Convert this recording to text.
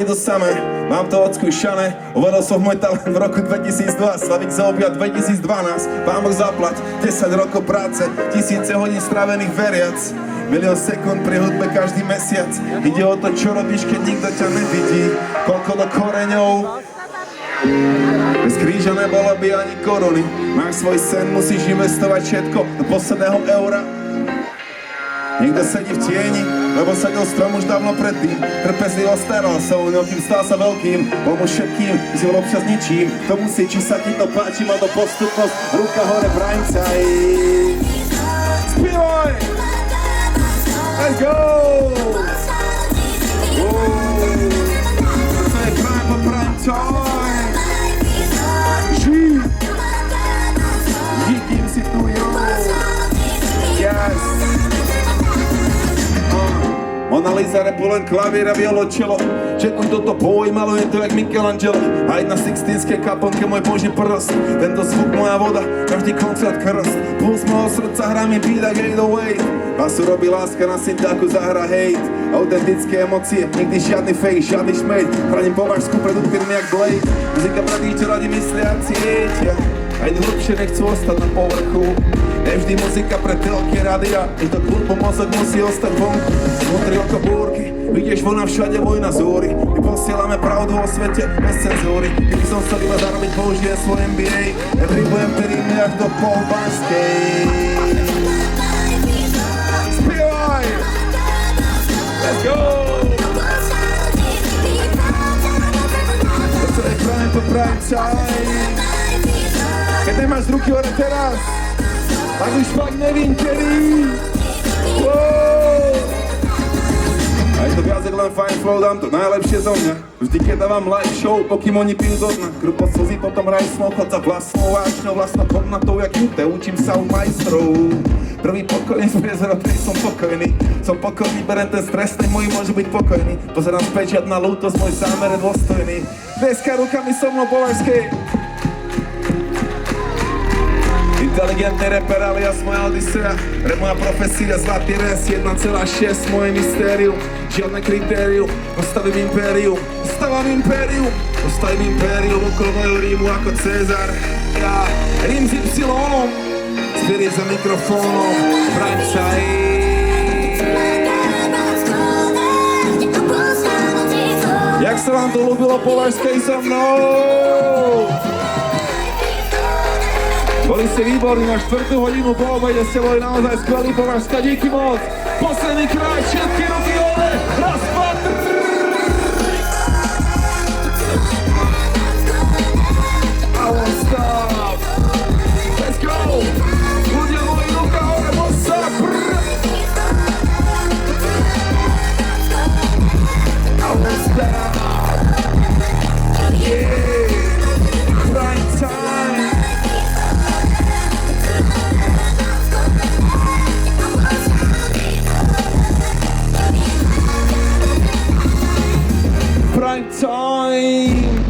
To samé, mám to odskúšané, uvedol som môj talent v roku 2002, Slavík zaobia 2012, Pán Boh zaplať, 10 rokov práce, tisíce hodín strávených veriac, milión sekúnd pri hudbe každý mesiac, ide o to, čo robíš, keď nikto ťa nevidí, koľko do koreňov, bez kríža nebolo by ani koruny, máš svoj sen, musíš investovať všetko do posledného eura. Niekto sedí v tieni, lebo sedel strom už dávno predtým. Trpezlivo staral sa o ňo, kým stal sa veľkým. Pomôž všetkým, si bol občas ničím. To musí, či sa ti to páči, má to postupnosť. Ruka hore, braňcaj. Spívaj! Let's go! To je prime po prime time. Žij! Díkým si tu, jo! Yes! Mona Lisa repu len klavír a violončelo. Čekuj toto boj, maluje to jak Michelangelo. A jedna sixtínske kaponke môj boží prst. Tento zvuk moja voda, každý koncert krst. Puls môjho srdca hrá mi beat a gate away. Basu robí láska, na syntaku zahra hate. Autentické emócie, nikdy žiadny fake, žiadny šmejt. Chránim považsku pred útyrmi jak Blade. Muzika pre tých, čo radi myslia a cítia. Aj hlbšie nechcú ostať na povrchu. Nevždy muzika pre telky, rádia. I to klub, mozog musí ostať vonku. Vnútri oko búrky, vidieš vona všade vojna zúry. My posielame pravdu o svete bez cenzúry. Keby som chcel iba zarobiť, použijem svoj NBA. Netribujem períme jak do Polbanskej. Spievaj! Let's go! To je prime po prime time. Keď nemáš ruky hore teraz, tak už fakt nevím kedy. Wow. A je to viac jak len fine flow, dám to najlepšie zo mňa. Vždy keď dávam live show, pokým oni pijú do dna. Krupo slzí, potom hraj smol, chod za vlastnou vášňou, vlastnou komnatou jak jute, učím sa u majstrov. Prvý pokojný z priezora, ktorý som pokojný, berem ten stres, ten môj môže byť pokojný. Pozerám späť, žiadna lútosť, môj zámer je dôstojný. Dneska rukami so mnou považskej. Inteligentný reper alias moja odisea. Re moja profesia, zlatý res, 1,6 moje mystérium. Žiadne kritérium, postavím impérium. Postavím impérium okolo mojho rímu ako Cezar. Ja, rím s Y, spirit za mikrofónom, braňcaj. Jak sa vám to ľúbilo považskej so mnou? Boli ste výborní, na 4. hodinu po obede ste boli naozaj skvelí, považská, díky moc. Posledný krát, všetky ruky hore, raz, dva, I won't stop. Let's go. Ľudia moji, ruka hore, bossa. I won't stop. Yeah. Prime time. Prime time!